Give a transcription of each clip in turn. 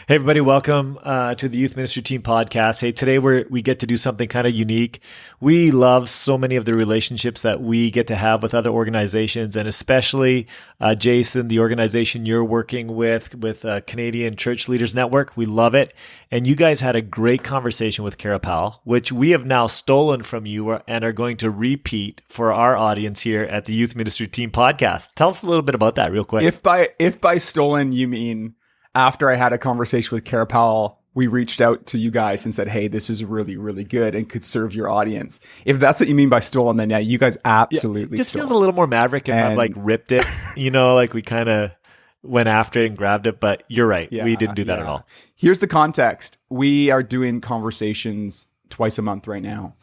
Hey, everybody, welcome to the Youth Ministry Team podcast. Hey, today we get to do something kind of unique. We love so many of the relationships that we get to have with other organizations, and especially, Jason, the organization you're working with Canadian Church Leaders Network. We love it. And you guys had a great conversation with Kara Powell, which we have now stolen from you and are going to repeat for our audience here at the Youth Ministry Team podcast. Tell us a little bit about that real quick. If by stolen, you mean after I had a conversation with Kara Powell, we reached out to you guys and said, hey, this is really, really good and could serve your audience. If that's what you mean by stolen, then yeah, you guys absolutely it just feels a little more maverick and have like ripped it, like we kind of went after it and grabbed it, but you're right. We didn't do that at all. Here's the context. We are doing conversations twice a month right now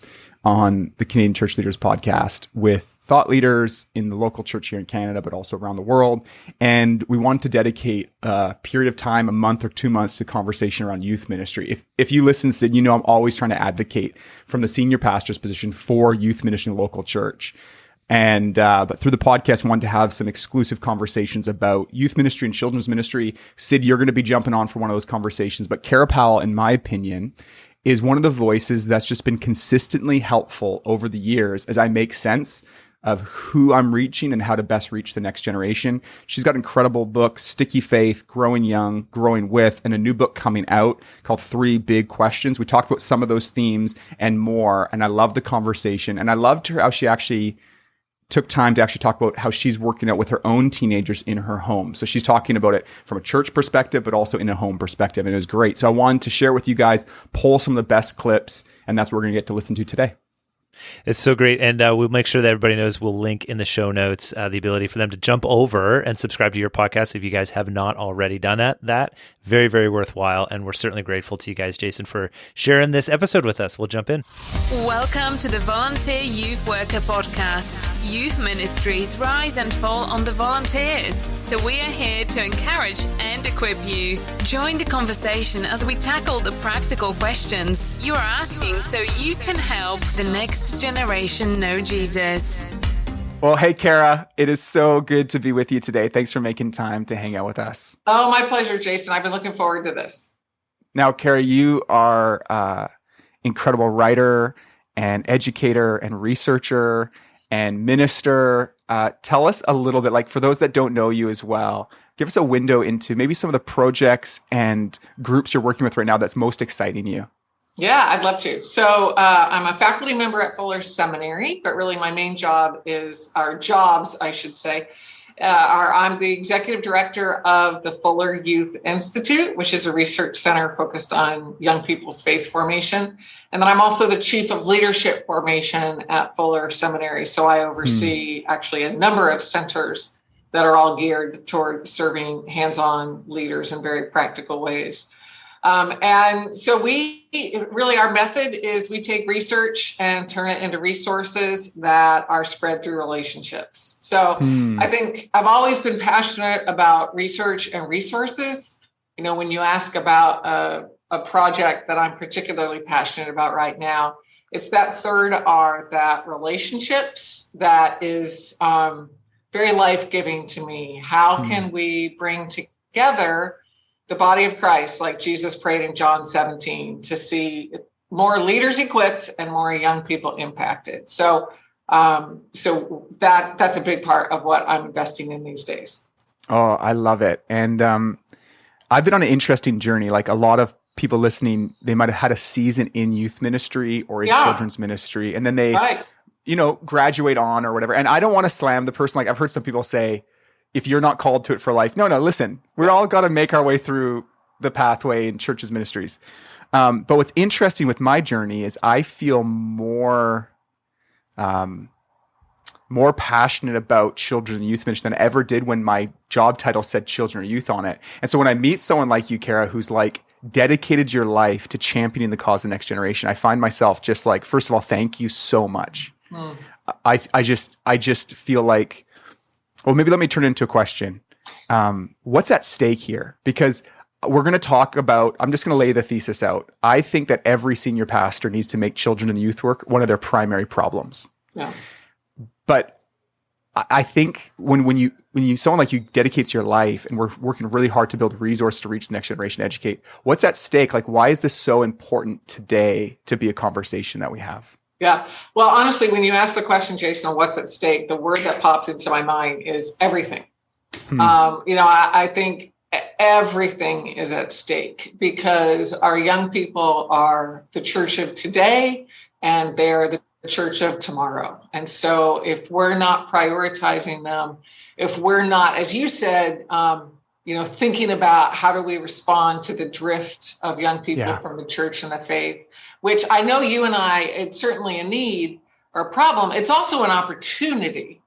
on the Canadian Church Leaders podcast with thought leaders in the local church here in Canada, but also around the world. And we wanted to dedicate a period of time, a month or 2 months, to conversation around youth ministry. If you listen, Sid, I'm always trying to advocate from the senior pastor's position for youth ministry in the local church. And but through the podcast, we wanted to have some exclusive conversations about youth ministry and children's ministry. Sid, you're going to be jumping on for one of those conversations. But Kara Powell, in my opinion, is one of the voices that's just been consistently helpful over the years as I make sense of who I'm reaching and how to best reach the next generation. She's got incredible books, Sticky Faith, Growing Young, Growing With, and a new book coming out called 3 Big Questions. We talked about some of those themes and more, and I love the conversation. And I loved how she actually took time to actually talk about how she's working out with her own teenagers in her home. So she's talking about it from a church perspective, but also in a home perspective, and it was great. So I wanted to share with you guys, pull some of the best clips, and that's what we're going to get to listen to today. It's so great. And we'll make sure that everybody knows we'll link in the show notes the ability for them to jump over and subscribe to your podcast if you guys have not already done that. Very, very worthwhile. And we're certainly grateful to you guys, Jason, for sharing this episode with us. We'll jump in. Welcome to the Volunteer Youth Worker Podcast. Youth ministries rise and fall on the volunteers. So we are here to encourage and equip you. Join the conversation as we tackle the practical questions you are asking so you can help the next generation know Jesus. Well, hey, Kara, it is so good to be with you today. Thanks for making time to hang out with us. Oh, my pleasure, Jason. I've been looking forward to this. Now, Kara, you are an incredible writer and educator and researcher and minister. Tell us a little bit, like for those that don't know you as well, give us a window into maybe some of the projects and groups you're working with right now that's most exciting you. Yeah, I'd love to. So I'm a faculty member at Fuller Seminary, but really my main job I'm the executive director of the Fuller Youth Institute, which is a research center focused on young people's faith formation. And then I'm also the chief of leadership formation at Fuller Seminary. So I oversee actually a number of centers that are all geared toward serving hands-on leaders in very practical ways. And so our method is we take research and turn it into resources that are spread through relationships. So I think I've always been passionate about research and resources. When you ask about a project that I'm particularly passionate about right now, it's that third R, that relationships, that is very life-giving to me. How can we bring together the body of Christ, like Jesus prayed in John 17, to see more leaders equipped and more young people impacted. So that's a big part of what I'm investing in these days. Oh, I love it. And I've been on an interesting journey. Like a lot of people listening, they might have had a season in youth ministry or in children's ministry, and then they, graduate on or whatever. And I don't want to slam the person. Like I've heard some people say, if you're not called to it for life. No, listen, we're all got to make our way through the pathway in churches ministries. But what's interesting with my journey is I feel more passionate about children and youth ministry than I ever did when my job title said children or youth on it. And so when I meet someone like you, Kara, who's like dedicated your life to championing the cause of the next generation, I find myself just like, first of all, thank you so much. I just feel like, well, maybe let me turn it into a question. What's at stake here? Because we're going to talk about, I'm just going to lay the thesis out. I think that every senior pastor needs to make children and youth work one of their primary problems. Yeah. But I think when you someone like you dedicates your life, and we're working really hard to build resources to reach the next generation, educate, what's at stake? Like, why is this so important today to be a conversation that we have? Yeah. Well, honestly, when you ask the question, Jason, what's at stake, the word that pops into my mind is everything. I think everything is at stake, because our young people are the church of today, and they're the church of tomorrow. And so if we're not prioritizing them, if we're not, as you said, thinking about how do we respond to the drift of young people from the church and the faith, which I know you and I, it's certainly a need or a problem. It's also an opportunity.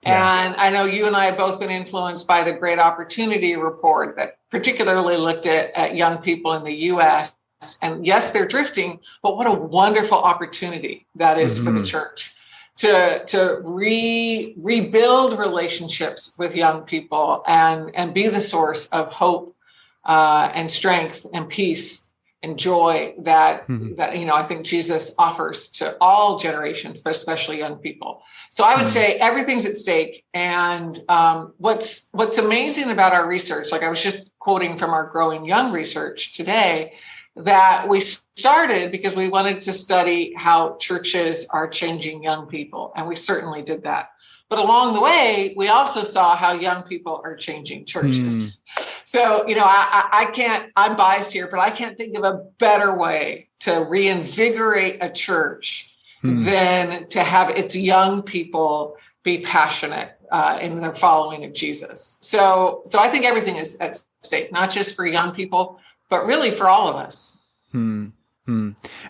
Yeah. And I know you and I have both been influenced by the Great Opportunity Report that particularly looked at young people in the U.S. And yes, they're drifting, but what a wonderful opportunity that is for the church to rebuild relationships with young people and be the source of hope and strength and peace and joy that I think Jesus offers to all generations, but especially young people. So I would say everything's at stake. And what's amazing about our research, like I was just quoting from our Growing Young research today, that we started because we wanted to study how churches are changing young people. And we certainly did that. But along the way, we also saw how young people are changing churches. So, I'm biased here, but I can't think of a better way to reinvigorate a church than to have its young people be passionate in their following of Jesus. So I think everything is at stake, not just for young people, but really for all of us. And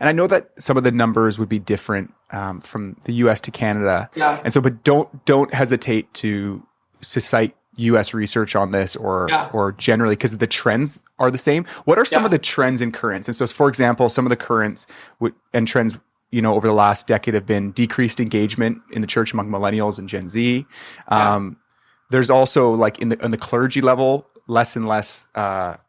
I know that some of the numbers would be different from the U.S. to Canada. Yeah. And so, but don't hesitate to cite U.S. research on this or generally, because the trends are the same. What are some of the trends and currents? And so, for example, some of the currents and trends, over the last decade have been decreased engagement in the church among millennials and Gen Z. There's also, like on the clergy level, less and less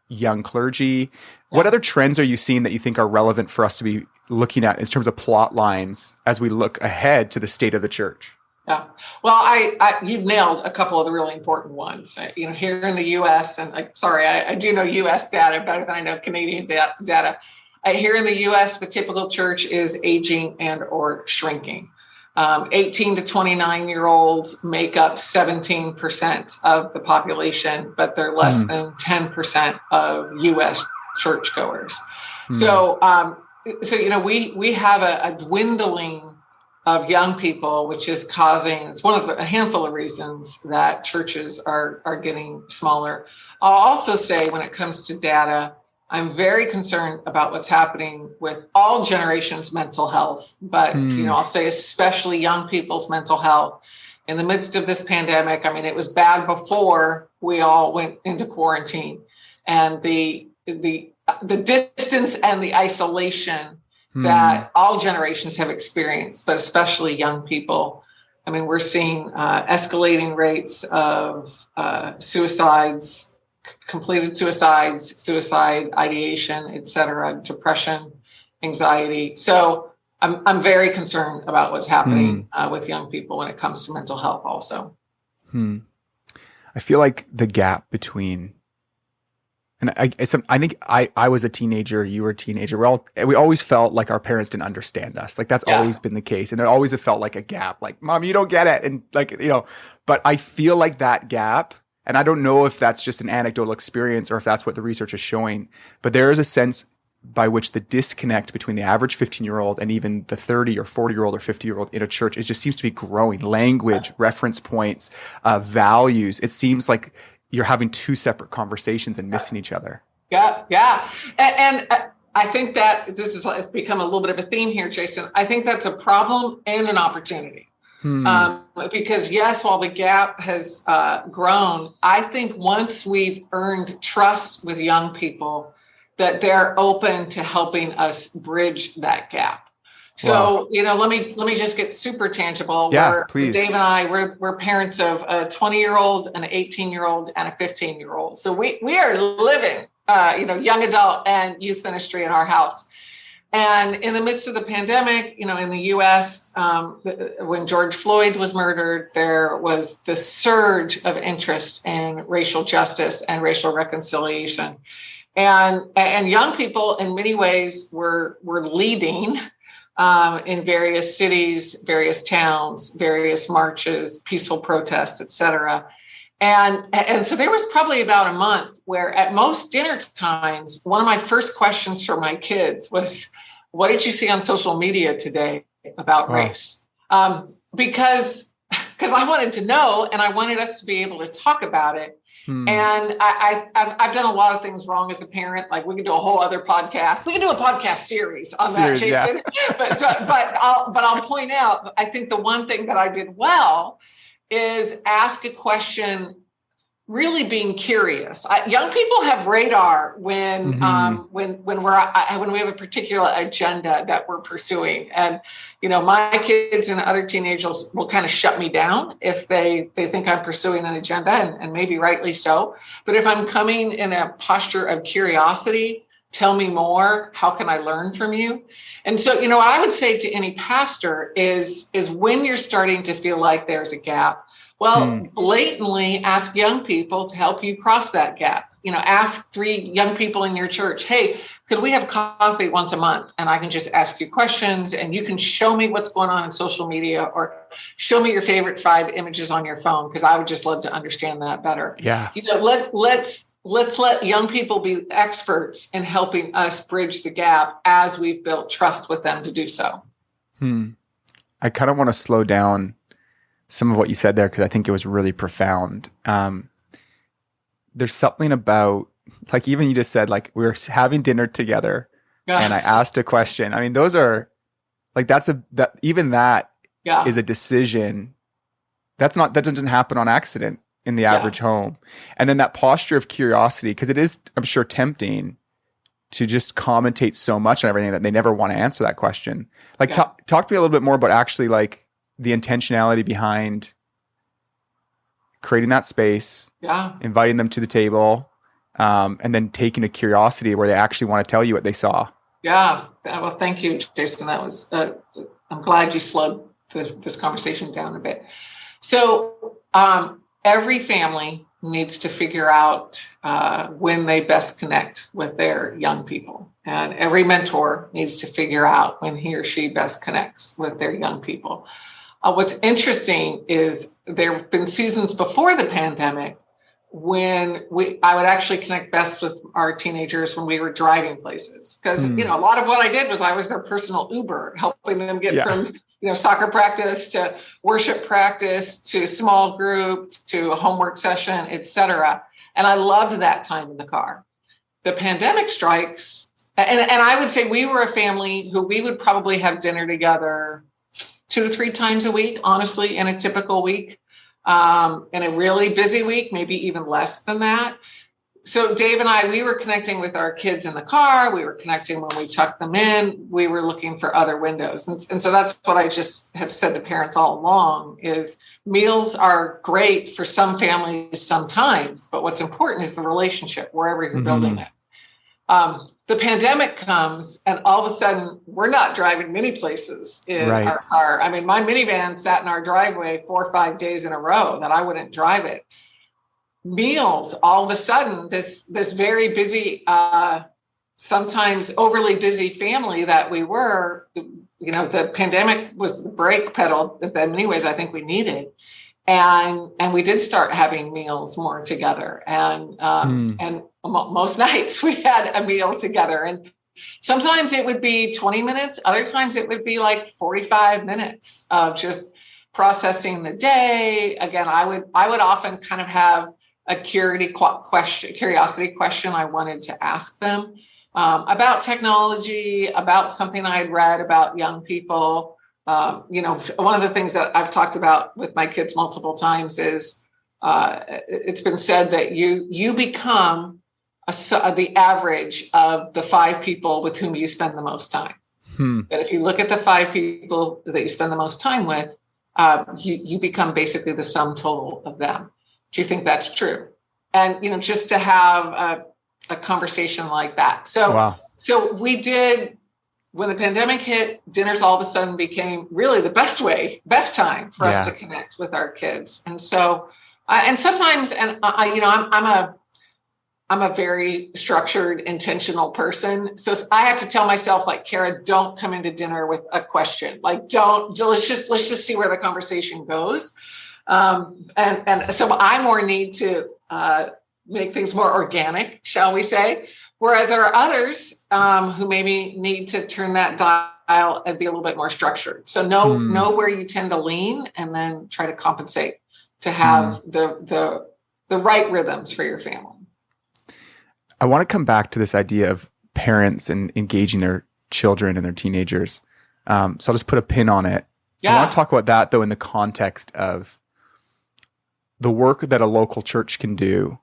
young clergy. What other trends are you seeing that you think are relevant for us to be looking at in terms of plot lines as we look ahead to the state of the church? Yeah. Well, you've nailed a couple of the really important ones. Here in the U.S., and I do know U.S. data better than I know Canadian data. Here in the U.S., the typical church is aging and or shrinking. 18 to 29-year-olds make up 17% of the population, but they're less than 10% of U.S. churchgoers. So we have a dwindling of young people, which is causing, it's one of a handful of reasons that churches are getting smaller. I'll also say when it comes to data, I'm very concerned about what's happening with all generations' mental health, but I'll say especially young people's mental health in the midst of this pandemic. I mean, it was bad before we all went into quarantine, and the distance and the isolation that all generations have experienced, but especially young people. I mean, we're seeing escalating rates of suicides, completed suicides, suicide ideation, et cetera, depression, anxiety. So I'm very concerned about what's happening with young people when it comes to mental health also. I feel like the gap between, and I think I was a teenager, you were a teenager. We always felt like our parents didn't understand us. Like that's always been the case. And there always have felt like a gap, like, Mom, you don't get it. And but I feel like that gap, and I don't know if that's just an anecdotal experience or if that's what the research is showing, but there is a sense by which the disconnect between the average 15-year-old and even the 30 or 40-year-old or 50-year-old in a church, it just seems to be growing. Language, reference points, values. It seems like you're having two separate conversations and missing each other. Yeah. And I think that this has become a little bit of a theme here, Jason. I think that's a problem and an opportunity. Because yes, while the gap has grown, I think once we've earned trust with young people, that they're open to helping us bridge that gap. So, let me just get super tangible. Yeah, please. Dave and I, we're parents of a 20-year-old, an 18-year-old, and a 15-year-old. So we are living, young adult and youth ministry in our house. And in the midst of the pandemic, in the US, when George Floyd was murdered, there was this surge of interest in racial justice and racial reconciliation. And young people in many ways were leading in various cities, various towns, various marches, peaceful protests, et cetera. And so there was probably about a month where at most dinner times, one of my first questions for my kids was, what did you see on social media today about race? Because I wanted to know, and I wanted us to be able to talk about it. And I've done a lot of things wrong as a parent. Like, we could do a whole other podcast. We can do a podcast series on that, Jason. Yeah. but I'll point out, I think the one thing that I did well is ask a question, really being curious. Young people have radar when we have a particular agenda that we're pursuing. And, my kids and other teenagers will kind of shut me down if they think I'm pursuing an agenda, and maybe rightly so. But if I'm coming in a posture of curiosity, tell me more, how can I learn from you? And so, what I would say to any pastor is when you're starting to feel like there's a gap, blatantly ask young people to help you cross that gap. Ask 3 young people in your church, hey, could we have coffee once a month? And I can just ask you questions, and you can show me what's going on in social media, or show me your favorite 5 images on your phone, because I would just love to understand that better. Yeah. Let's let young people be experts in helping us bridge the gap as we've built trust with them to do so. I kind of want to slow down some of what you said there, because I think it was really profound. There's something about, like, even you just said, like, we were having dinner together and I asked a question. I mean, those are like, that is a decision. That doesn't happen on accident in the average home. And then that posture of curiosity, because it is, I'm sure, tempting to just commentate so much on everything that they never want to answer that question. Like, talk to me a little bit more about actually, like, the intentionality behind creating that space, inviting them to the table, and then taking a curiosity where they actually want to tell you what they saw. Yeah. Well, thank you, Jason. That was, I'm glad you slowed this conversation down a bit. So every family needs to figure out when they best connect with their young people. And every mentor needs to figure out when he or she best connects with their young people. What's interesting is there have been seasons before the pandemic when I would actually connect best with our teenagers when we were driving places. Because, a lot of what I did was I was their personal Uber, helping them get from, soccer practice to worship practice to small group to a homework session, et cetera. And I loved that time in the car. The pandemic strikes. And I would say we were a family who we would probably have dinner together 2 to 3 times a week, honestly, in a typical week. In a really busy week, maybe even less than that. So Dave and I, we were connecting with our kids in the car. We were connecting when we tucked them in. We were looking for other windows. And so that's what I just have said to parents all along is meals are great for some families sometimes, but what's important is the relationship wherever you're building it. The pandemic comes and all of a sudden we're not driving many places in our car. I mean, my minivan sat in our driveway 4 or 5 days in a row that I wouldn't drive it. Meals, all of a sudden, this very busy, sometimes overly busy family that we were, the pandemic was the brake pedal that in many ways I think we needed. And we did start having meals more together. And most nights we had a meal together. And sometimes it would be 20 minutes. Other times it would be like 45 minutes of just processing the day. Again, I would often kind of have a curiosity question I wanted to ask them about technology, about something I had read about young people. One of the things that I've talked about with my kids multiple times is it's been said that you become the average of the 5 people with whom you spend the most time. That if you look at the 5 people that you spend the most time with, you become basically the sum total of them. Do you think that's true? And, just to have a conversation like that. So we did when the pandemic hit, dinners all of a sudden became really the best time for us to connect with our kids. And so, and sometimes, and I'm a very structured, intentional person. So I have to tell myself, like, Kara, don't come into dinner with a question. Like, let's just see where the conversation goes. And so I more need to make things more organic, shall we say? Whereas there are others who maybe need to turn that dial and be a little bit more structured. So know where you tend to lean, and then try to compensate to have the right rhythms for your family. I want to come back to this idea of parents and engaging their children and their teenagers. So I'll just put a pin on it. I want to talk about that, though, in the context of the work that a local church can do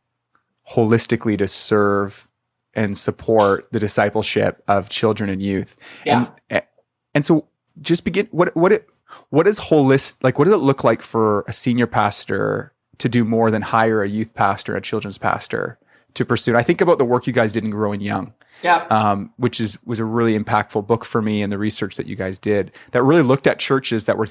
holistically to serve and support the discipleship of children and youth. And so just begin, what is holistic, like, what does it look like for a senior pastor to do more than hire a youth pastor, a children's pastor to pursue? I think about the work you guys did in Growing Young, which was a really impactful book for me, and the research that you guys did that really looked at churches that were,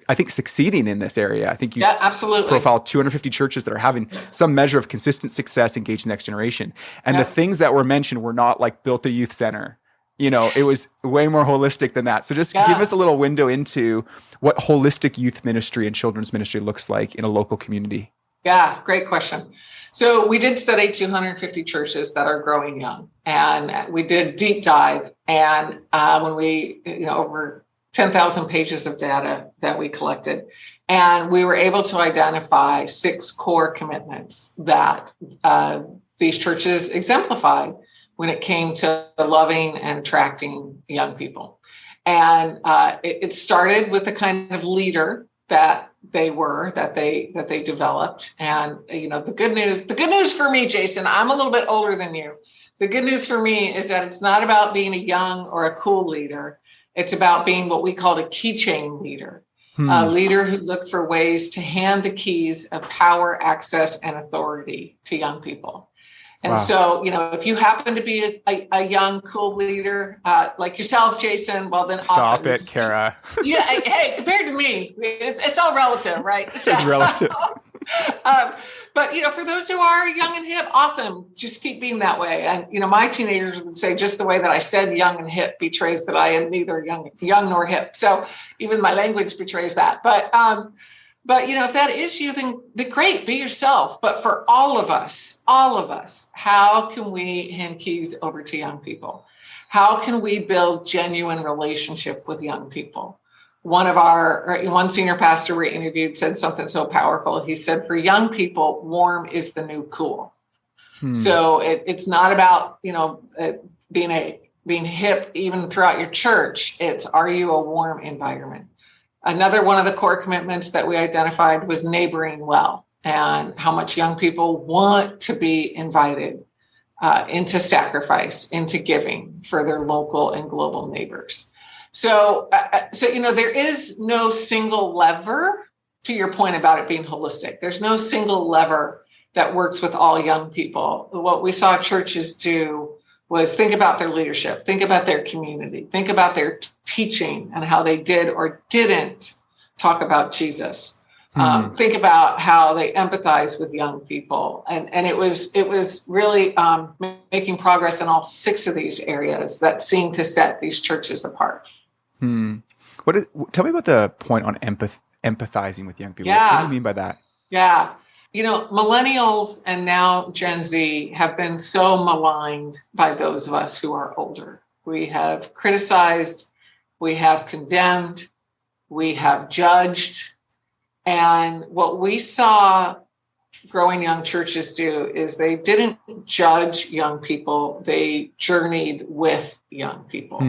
I think, succeeding in this area. I think you absolutely profiled 250 churches that are having some measure of consistent success engaging the next generation. And the things that were mentioned were not like built a youth center. It was way more holistic than that. So just give us a little window into what holistic youth ministry and children's ministry looks like in a local community. Yeah, great question. So we did study 250 churches that are growing young, and we did deep dive. And when we, over 10,000 pages of data that we collected, and we were able to identify 6 core commitments that these churches exemplified when it came to loving and attracting young people. And it started with the kind of leader that they developed. And, the good news for me, Jason, I'm a little bit older than you. The good news for me is that it's not about being a young or a cool leader. It's about being what we call a keychain leader, a leader who looked for ways to hand the keys of power, access, and authority to young people. And so, if you happen to be a young, cool leader like yourself, Jason, well, then Stop awesome. Stop it, Kara. Hey, compared to me, it's all relative, right? So, it's relative. But, for those who are young and hip, awesome. Just keep being that way. And, my teenagers would say just the way that I said young and hip betrays that I am neither young nor hip. So even my language betrays that. But if that is you, then great, be yourself. But for all of us, how can we hand keys over to young people? How can we build genuine relationship with young people? One senior pastor we interviewed said something so powerful. He said, for young people, warm is the new cool. So it's not about, being hip even throughout your church. It's, are you a warm environment? Another one of the core commitments that we identified was neighboring well, and how much young people want to be invited into sacrifice, into giving for their local and global neighbors. So there is no single lever, to your point about it being holistic. There's no single lever that works with all young people. What we saw churches do was think about their leadership, think about their community, think about their teaching and how they did or didn't talk about Jesus. Think about how they empathize with young people. And it was really making progress in all 6 of these areas that seemed to set these churches apart. Tell me about the point on empathizing with young people. Yeah. What do you mean by that? Yeah. Millennials and now Gen Z have been so maligned by those of us who are older. We have criticized, we have condemned, we have judged. And what we saw growing young churches do is they didn't judge young people, they journeyed with young people.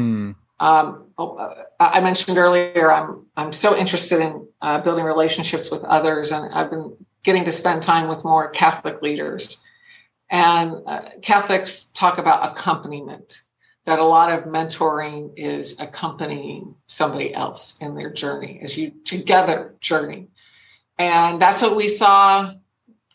I mentioned earlier, I'm so interested in building relationships with others, and I've been getting to spend time with more Catholic leaders. And Catholics talk about accompaniment, that a lot of mentoring is accompanying somebody else in their journey as you together journey. And that's what we saw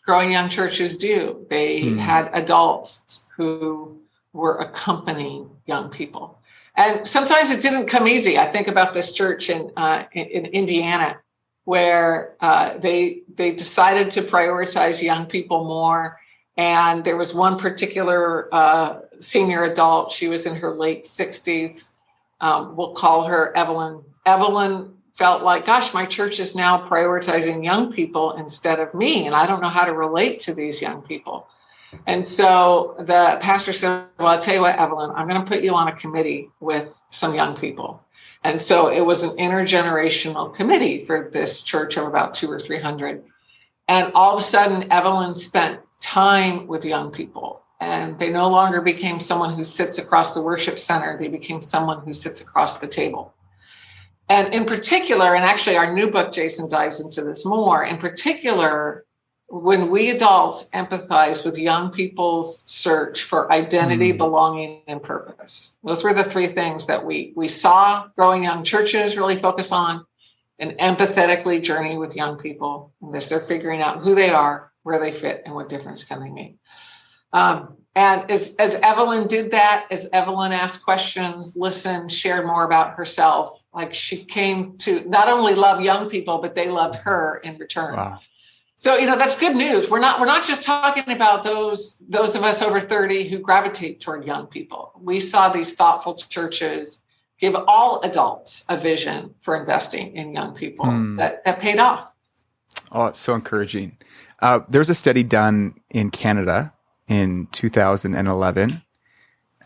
growing young churches do. They had adults who were accompanying young people. And sometimes it didn't come easy. I think about this church in Indiana, where they decided to prioritize young people more. And there was one particular senior adult. She was in her late 60s. We'll call her Evelyn. Evelyn felt like, gosh, my church is now prioritizing young people instead of me, and I don't know how to relate to these young people. And so the pastor said, well, I'll tell you what, Evelyn, I'm going to put you on a committee with some young people. And so it was an intergenerational committee for this church of about 200 or 300. And all of a sudden, Evelyn spent time with young people. And they no longer became someone who sits across the worship center. They became someone who sits across the table. And in particular, and actually our new book, Jason, dives into this more, in particular, when we adults empathize with young people's search for identity, belonging, and purpose. Those were the three things that we saw growing young churches really focus on, and empathetically journey with young people as they're figuring out who they are, where they fit, and what difference can they make. And as Evelyn did that, as Evelyn asked questions, listened, shared more about herself, like she came to not only love young people, but they loved her in return. Wow. So, that's good news. We're not just talking about those of us over 30 who gravitate toward young people. We saw these thoughtful churches give all adults a vision for investing in young people that paid off. Oh, it's so encouraging. There's a study done in Canada in 2011.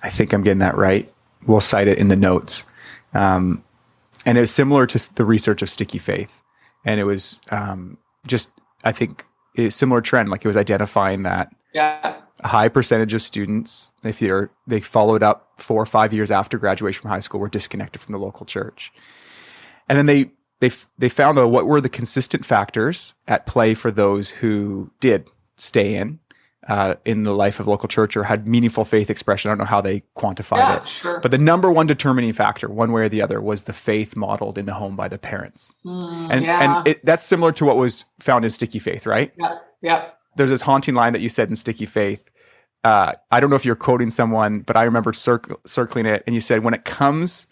I think I'm getting that right. We'll cite it in the notes. And it was similar to the research of Sticky Faith. And it was I think a similar trend, like it was identifying that a high percentage of students, if they followed up 4 or 5 years after graduation from high school, were disconnected from the local church. And then they found, though, what were the consistent factors at play for those who did stay in the life of local church or had meaningful faith expression. I don't know how they quantified it. Sure. But the number one determining factor, one way or the other, was the faith modeled in the home by the parents. And that's similar to what was found in Sticky Faith, right? Yeah. There's this haunting line that you said in Sticky Faith. I don't know if you're quoting someone, but I remember circling it. And you said, when it comes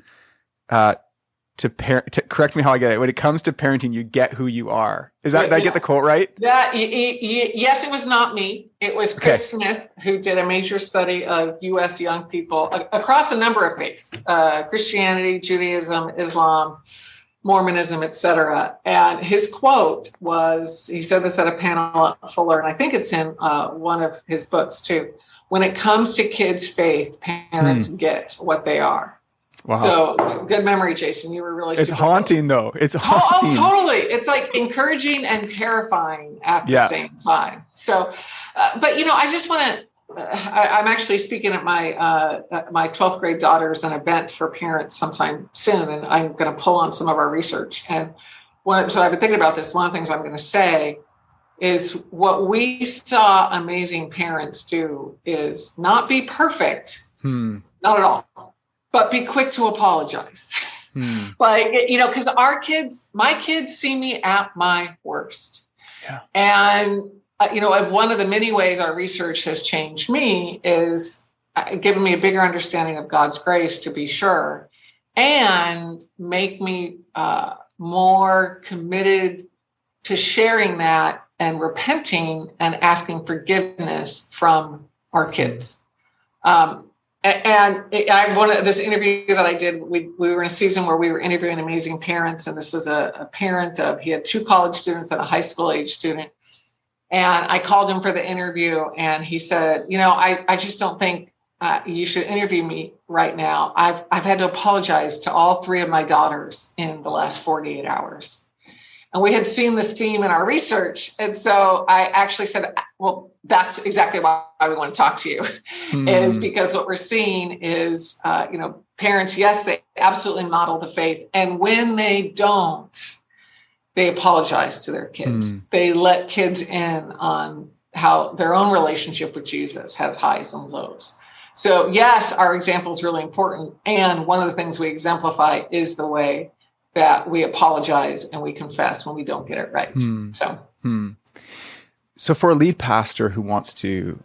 correct me how I get it. When it comes to parenting, you get who you are. Did I get the quote right? Yeah. Yes, it was not me. It was Chris Smith, who did a major study of U.S. young people across a number of faiths, Christianity, Judaism, Islam, Mormonism, etc. And his quote was, he said this at a panel at Fuller, and I think it's in one of his books too. When it comes to kids' faith, parents get what they are. Wow. So good memory, Jason. You were really It's haunting, though. It's haunting. Oh, totally. It's like encouraging and terrifying at the same time. So, but I just want to. I'm actually speaking at my 12th grade daughter's an event for parents sometime soon, and I'm going to pull on some of our research. And so I've been thinking about this. One of the things I'm going to say is what we saw amazing parents do is not be perfect, not at all. But be quick to apologize. Because my kids see me at my worst. Yeah. And, one of the many ways our research has changed me is giving me a bigger understanding of God's grace, to be sure, and make me more committed to sharing that and repenting and asking forgiveness from our kids. And I wanted this interview that I did. We were in a season where we were interviewing amazing parents, and this was a parent he had 2 college students and a high school age student. And I called him for the interview, and he said, I just don't think you should interview me right now. I've had to apologize to all 3 of my daughters in the last 48 hours. And we had seen this theme in our research. And so I actually said, well, that's exactly why we want to talk to you, is because what we're seeing is, parents, yes, they absolutely model the faith. And when they don't, they apologize to their kids. They let kids in on how their own relationship with Jesus has highs and lows. So yes, our example is really important. And one of the things we exemplify is the way that we apologize and we confess when we don't get it right. So for a lead pastor who wants to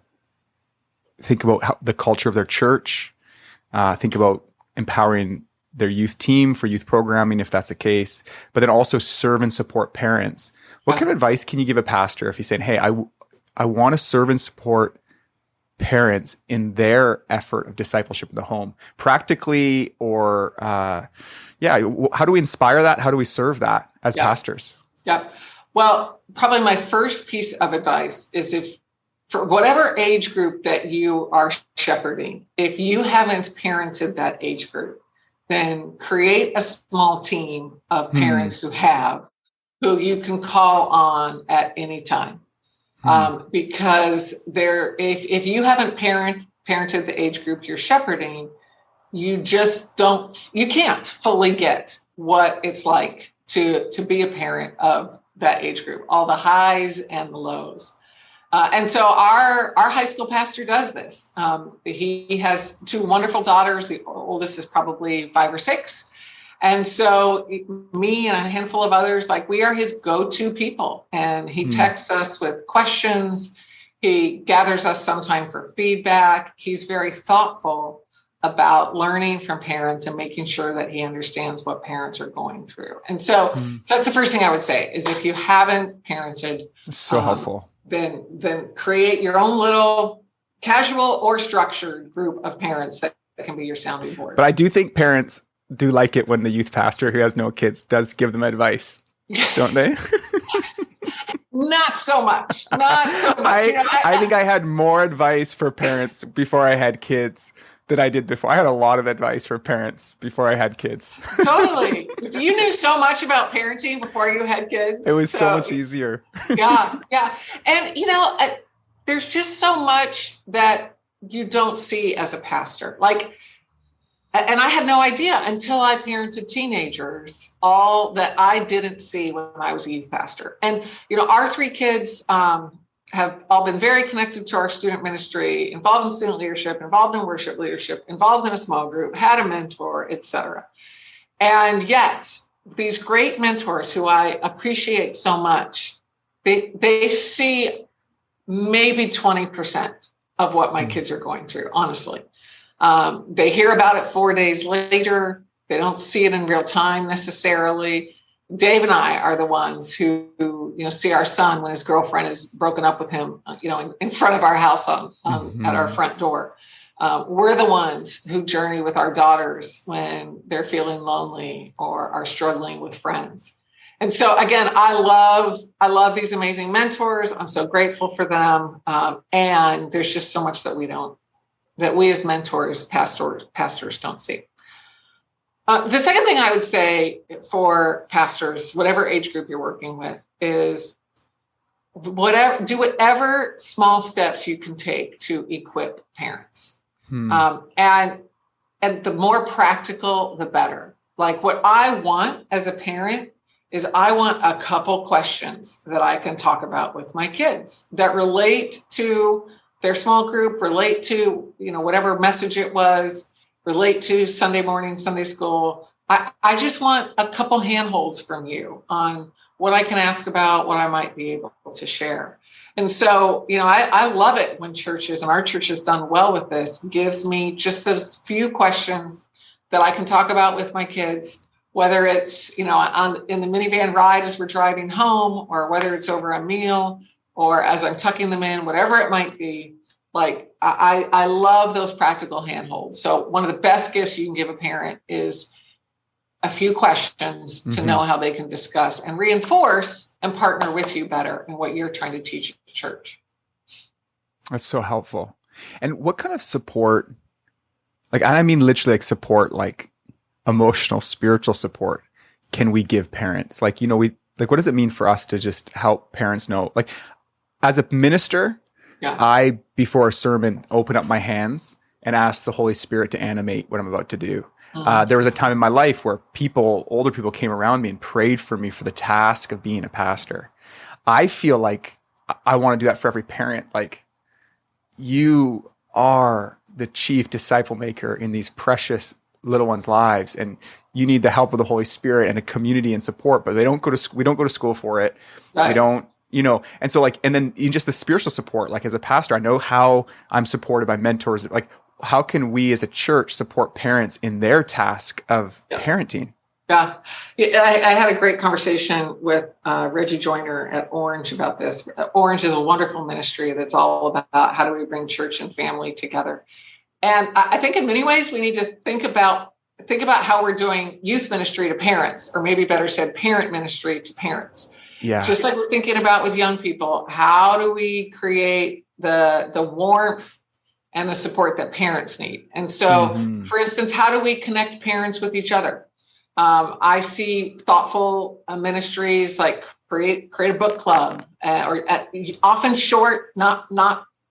think about the culture of their church, think about empowering their youth team for youth programming, if that's the case, but then also serve and support parents. What kind of advice can you give a pastor if he's saying, hey, I want to serve and support parents in their effort of discipleship in the home, practically, or how do we inspire that? How do we serve that as pastors? Yeah. Well, probably my first piece of advice is, if for whatever age group that you are shepherding, if you haven't parented that age group, then create a small team of parents who you can call on at any time. Because if you haven't parented the age group you're shepherding, you can't fully get what it's like to be a parent of that age group, all the highs and the lows. And so our high school pastor does this. He has 2 wonderful daughters. The oldest is probably 5 or 6. And so me and a handful of others, we are his go-to people. And he texts us with questions. He gathers us sometime for feedback. He's very thoughtful about learning from parents and making sure that he understands what parents are going through. And so that's the first thing I would say, is if you haven't parented, so helpful. Then create your own little casual or structured group of parents that can be your sounding board. But I do think parents do like it when the youth pastor who has no kids does give them advice, don't they? Not so much. I think I had more advice for parents before I had kids than I did before. I had a lot of advice for parents before I had kids. Totally. You knew so much about parenting before you had kids. It was so much easier. Yeah. And, there's just so much that you don't see as a pastor. And I had no idea until I parented teenagers, all that I didn't see when I was a youth pastor. And, our 3 kids have all been very connected to our student ministry, involved in student leadership, involved in worship leadership, involved in a small group, had a mentor, etc. And yet these great mentors who I appreciate so much, they see maybe 20% of what my kids are going through, honestly. They hear about it 4 days later. They don't see it in real time necessarily. Dave and I are the ones who see our son when his girlfriend is broken up with him, in front of our house at our front door. We're the ones who journey with our daughters when they're feeling lonely or are struggling with friends. And so again, I love these amazing mentors. I'm so grateful for them. And there's just so much that we as mentors, pastors don't see. The second thing I would say for pastors, whatever age group you're working with, is do whatever small steps you can take to equip parents. And the more practical, the better. What I want as a parent is I want a couple questions that I can talk about with my kids that relate to their small group, relate to, whatever message it was, relate to Sunday morning, Sunday school. I just want a couple handholds from you on what I can ask about, what I might be able to share. And so, I love it when churches, and our church has done well with this, gives me just those few questions that I can talk about with my kids, whether it's, in the minivan ride as we're driving home, or whether it's over a meal, or as I'm tucking them in, whatever it might be. I love those practical handholds. So one of the best gifts you can give a parent is a few questions to know how they can discuss and reinforce and partner with you better in what you're trying to teach the church. That's so helpful. And what kind of support, I mean, literally support, emotional, spiritual support, can we give parents? What does it mean for us to just help parents know? As a minister, I, before a sermon, open up my hands and ask the Holy Spirit to animate what I'm about to do. There was a time in my life where older people came around me and prayed for me for the task of being a pastor. I feel like I want to do that for every parent. You are the chief disciple maker in these precious little ones' lives, and you need the help of the Holy Spirit and a community and support, but we don't go to school for it. Right. We don't, and so and then in just the spiritual support, as a pastor, I know how I'm supported by mentors. how can we as a church support parents in their task of parenting? Yeah. I had a great conversation with Reggie Joyner at Orange about this. Orange is a wonderful ministry that's all about how do we bring church and family together. And I think in many ways we need to think about how we're doing youth ministry to parents, or maybe better said, parent ministry to parents. Yeah. Just like we're thinking about with young people, how do we create the warmth and the support that parents need? And so, for instance, how do we connect parents with each other? I see thoughtful ministries like create a book club, or often short, not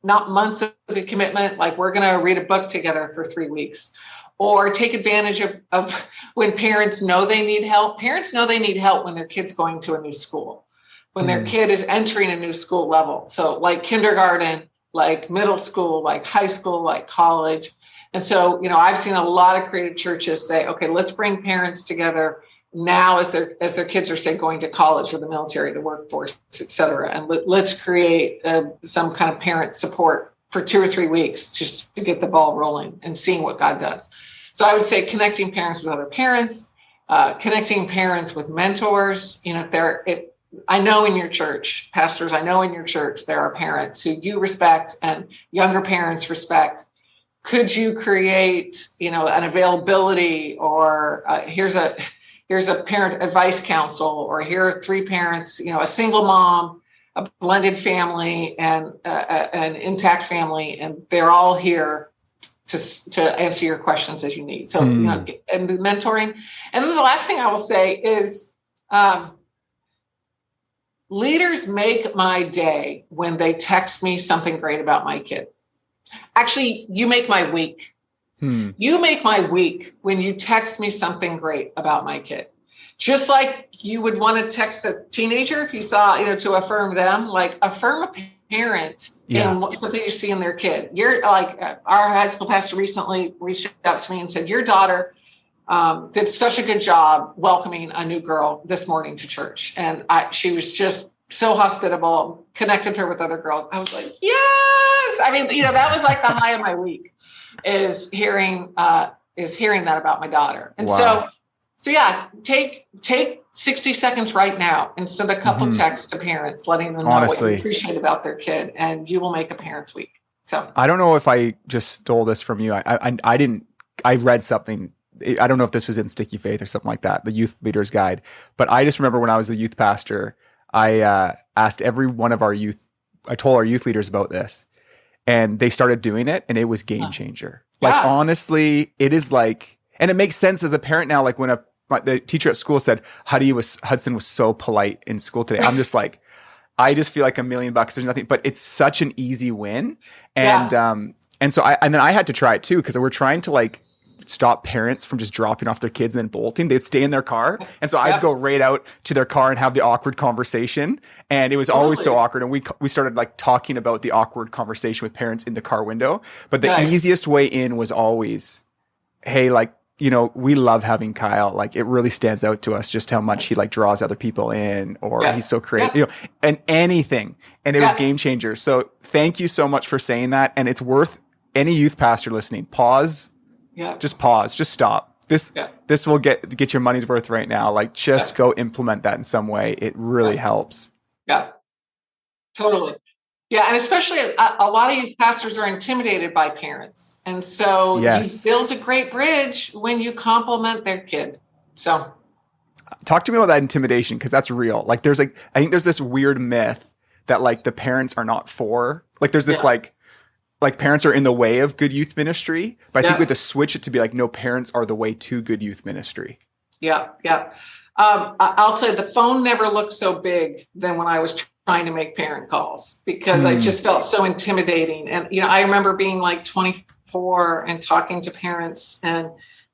months of a commitment. Like, we're going to read a book together for 3 weeks, or take advantage of when parents know they need help. Parents know they need help when their kid's going to a new school, when their kid is entering a new school level. So like kindergarten, like middle school, like high school, like college. And so, I've seen a lot of creative churches say, okay, let's bring parents together now as their kids are, say, going to college or the military, the workforce, et cetera. And let's create some kind of parent support for 2 or 3 weeks just to get the ball rolling and seeing what God does. So I would say connecting parents with other parents, connecting parents with mentors. I know in your church, pastors, I know in your church, there are parents who you respect and younger parents respect. Could you create, an availability, or here's a parent advice council, or here are 3 parents, a single mom, a blended family, and an intact family, and they're all here to answer your questions as you need. So, and the mentoring. And then the last thing I will say is, leaders make my day when they text me something great about my kid. Actually, you make my week. You make my week when you text me something great about my kid. Just like you would want to text a teenager if you saw, to affirm them, like affirm a parent in something you see in their kid. You're like, our high school pastor recently reached out to me and said, your daughter did such a good job welcoming a new girl this morning to church. And she was just so hospitable, connected her with other girls. I was like, yes. I mean, that was like the high of my week is hearing that about my daughter. And so yeah, take 60 seconds right now and send a couple texts to parents, letting them know what you appreciate about their kid, and you will make a parent's week. So I don't know if I just stole this from you. I didn't. I read something. I don't know if this was in Sticky Faith or something like that, the Youth Leaders Guide. But I just remember when I was a youth pastor, I asked every one of our youth. I told our youth leaders about this, and they started doing it, and it was game changer. Like honestly, it is like, and it makes sense as a parent now. Like when the teacher at school said, Hudson was so polite in school today. I'm just like, I just feel like $1 million. There's nothing, but it's such an easy win. And, and so then I had to try it too, because we're trying to like stop parents from just dropping off their kids and then bolting. They'd stay in their car. And so I'd go right out to their car and have the awkward conversation. And it was always so awkward. And we started like talking about the awkward conversation with parents in the car window. But the easiest way in was always, hey, like, we love having Kyle. Like, it really stands out to us just how much he like draws other people in, or he's so creative, and anything. And it was game changer. So thank you so much for saying that. And it's worth any youth pastor listening. Pause. Just pause. Just stop. This will get your money's worth right now. Like, just go implement that in some way. It really helps. Yeah, totally. Yeah, and especially a lot of youth pastors are intimidated by parents. And so you build a great bridge when you compliment their kid. So talk to me about that intimidation, because that's real. Like I think there's this weird myth that like the parents are not for, like there's this like parents are in the way of good youth ministry. But I think we have to switch it to be like, no, parents are the way to good youth ministry. Yeah. I'll tell you, the phone never looked so big than when I was trying to make parent calls, because I just felt so intimidating. And, I remember being like 24 and talking to parents and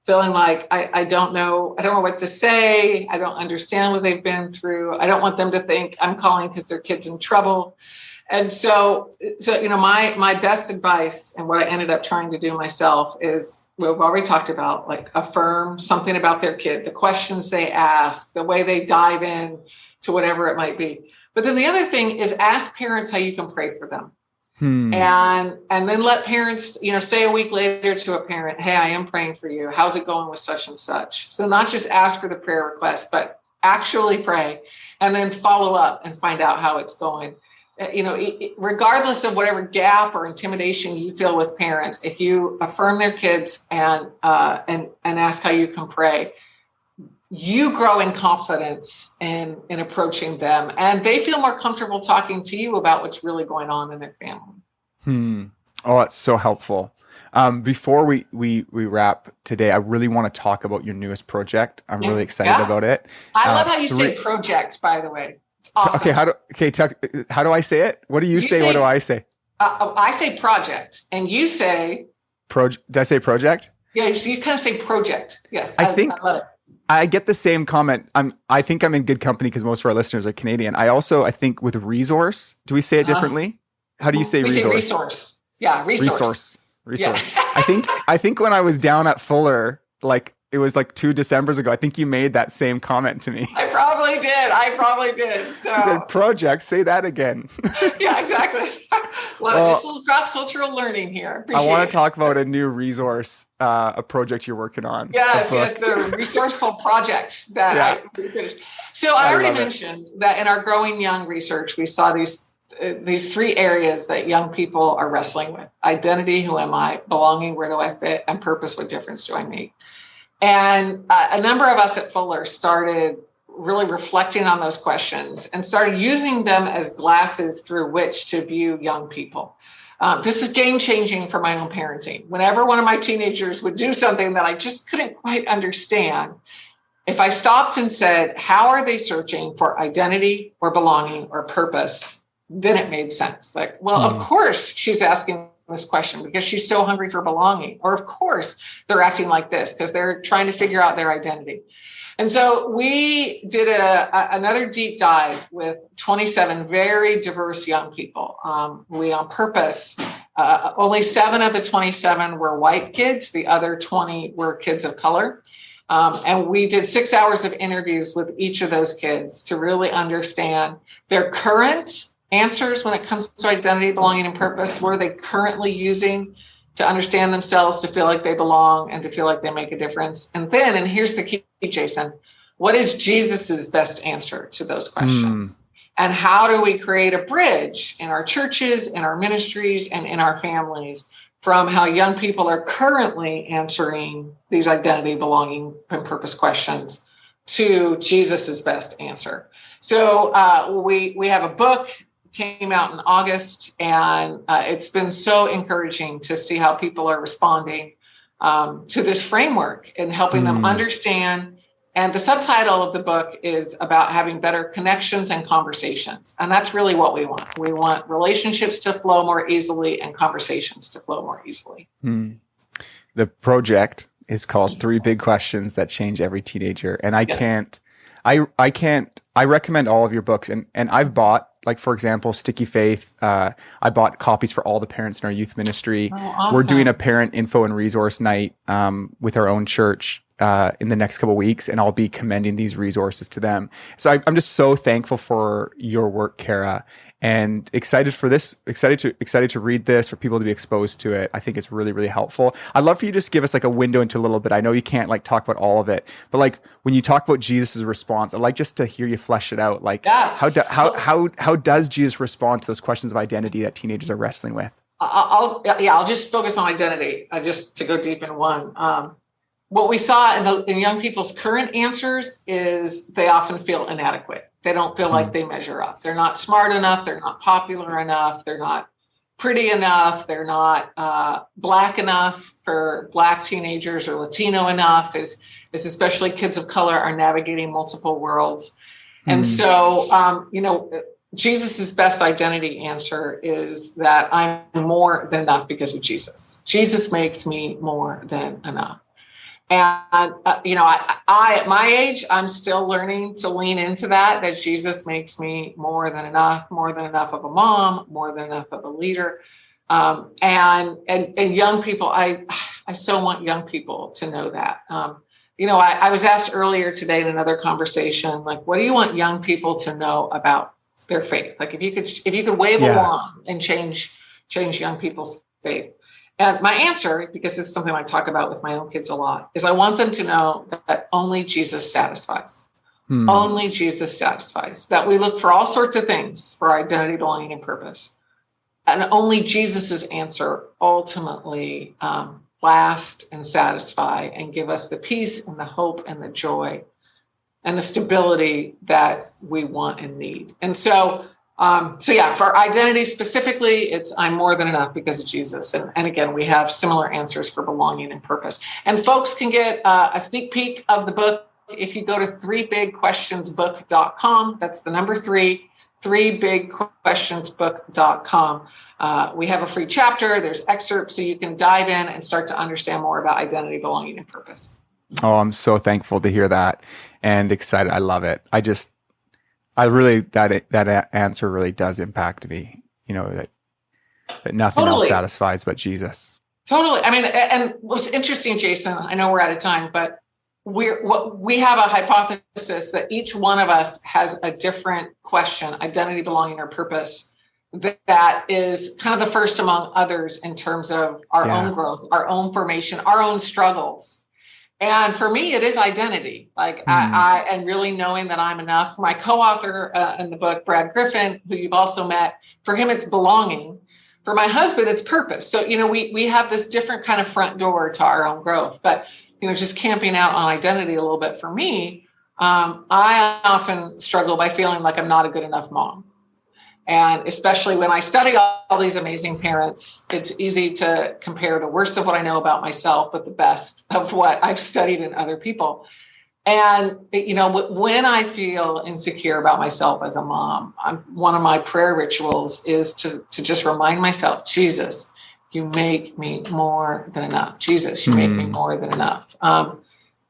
feeling like, I don't know what to say. I don't understand what they've been through. I don't want them to think I'm calling because their kid's in trouble. And so, my best advice, and what I ended up trying to do myself, is we've already talked about, like, affirm something about their kid, the questions they ask, the way they dive in to whatever it might be. But then the other thing is ask parents how you can pray for them. And then let parents, say a week later to a parent, hey, I am praying for you. How's it going with such and such? So not just ask for the prayer request, but actually pray and then follow up and find out how it's going. Regardless of whatever gap or intimidation you feel with parents, if you affirm their kids and ask how you can pray, you grow in confidence in approaching them, and they feel more comfortable talking to you about what's really going on in their family. Oh, that's so helpful. Before we wrap today, I really want to talk about your newest project. I'm really excited about it. I love how you say project, by the way. It's awesome. Okay, how do I say it? What do you say? What do I say? I say project, and you say did I say project? Yeah, you kind of say project. Yes, I love it. I get the same comment. I think I'm in good company because most of our listeners are Canadian. I think with resource, do we say it differently? How do you say resource? Say resource. Yeah, resource. Resource. Yeah. I think when I was down at Fuller, it was 2 Decembers ago, I think you made that same comment to me. I probably did. So you said project, say that again. Yeah, exactly. Just a little cross-cultural learning here. I want to talk about a new resource, a project you're working on. Yes, the resourceful project that I finished. So I already mentioned that in our Growing Young research, we saw these 3 areas that young people are wrestling with: identity, who am I? Belonging, where do I fit? And purpose, what difference do I make? And a number of us at Fuller started really reflecting on those questions and started using them as glasses through which to view young people. This is game-changing for my own parenting. Whenever one of my teenagers would do something that I just couldn't quite understand, if I stopped and said, how are they searching for identity or belonging or purpose? Then it made sense. Of course she's asking this question because she's so hungry for belonging. Or of course they're acting like this because they're trying to figure out their identity. And so we did another deep dive with 27 very diverse young people. We on purpose, only 7 of the 27 were white kids. The other 20 were kids of color. And we did 6 hours of interviews with each of those kids to really understand their current answers when it comes to identity, belonging, and purpose. What are they currently using to understand themselves, to feel like they belong, and to feel like they make a difference? And here's the key, Jason, what is Jesus's best answer to those questions? And how do we create a bridge in our churches, in our ministries, and in our families from how young people are currently answering these identity, belonging, and purpose questions to Jesus's best answer? So we have a book, came out in August, and it's been so encouraging to see how people are responding to this framework and helping them understand. And the subtitle of the book is about having better connections and conversations. And that's really what we want. We want relationships to flow more easily and conversations to flow more easily. The project is called 3 Big Questions That Change Every Teenager. And I recommend all of your books, and I've bought, for example, Sticky Faith. I bought copies for all the parents in our youth ministry. Oh, awesome. We're doing a parent info and resource night with our own church in the next couple of weeks, and I'll be commending these resources to them. So I'm just so thankful for your work, Kara, and excited for this, excited to read this, for people to be exposed to it. I think it's really, really helpful. I'd love for you to just give us a window into a little bit. I know you can't talk about all of it, but when you talk about Jesus' response, I'd like just to hear you flesh it out. How does Jesus respond to those questions of identity that teenagers are wrestling with? I'll just focus on identity, just to go deep in one. What we saw in young people's current answers is they often feel inadequate. They don't feel like they measure up. They're not smart enough. They're not popular enough. They're not pretty enough. They're not Black enough for Black teenagers, or Latino enough, as especially kids of color are navigating multiple worlds. And so, Jesus's best identity answer is that I'm more than enough because of Jesus. Jesus makes me more than enough. And, I at my age, I'm still learning to lean into that Jesus makes me more than enough of a mom, more than enough of a leader. And young people, I so want young people to know that. I was asked earlier today in another conversation, what do you want young people to know about their faith? If you could wave a wand and change change young people's faith? And my answer, because this is something I talk about with my own kids a lot, is I want them to know that only Jesus satisfies. Only Jesus satisfies. That we look for all sorts of things for identity, belonging, and purpose. And only Jesus's answer ultimately last and satisfy and give us the peace and the hope and the joy and the stability that we want and need. And so for identity specifically, it's I'm more than enough because of Jesus. And again, we have similar answers for belonging and purpose. And folks can get a sneak peek of the book if you go to 3bigquestionsbook.com. That's the number 3bigquestionsbook.com. We have a free chapter. There's excerpts so you can dive in and start to understand more about identity, belonging, and purpose. Oh, I'm so thankful to hear that and excited. I love it. That answer really does impact me, that nothing else satisfies but Jesus. Totally. I mean, and what's interesting, Jason, I know we're out of time, but we have a hypothesis that each one of us has a different question, identity, belonging, or purpose, that is kind of the first among others in terms of our own growth, our own formation, our own struggles. And for me, it is identity. I and really knowing that I'm enough. My co-author in the book, Brad Griffin, who you've also met, for him, it's belonging. For my husband, it's purpose. So, we have this different kind of front door to our own growth. But, just camping out on identity a little bit for me, I often struggle by feeling like I'm not a good enough mom. And especially when I study all these amazing parents, it's easy to compare the worst of what I know about myself with the best of what I've studied in other people. And, when I feel insecure about myself as a mom, one of my prayer rituals is to just remind myself, Jesus, you make me more than enough. Jesus, you make me more than enough.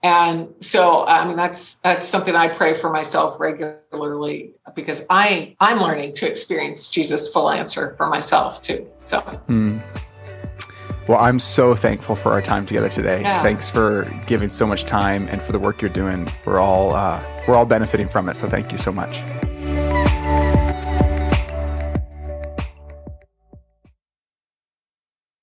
And so, that's something I pray for myself regularly because I'm learning to experience Jesus' full answer for myself too. So, Well, I'm so thankful for our time together today. Yeah. Thanks for giving so much time and for the work you're doing. We're all benefiting from it. So thank you so much.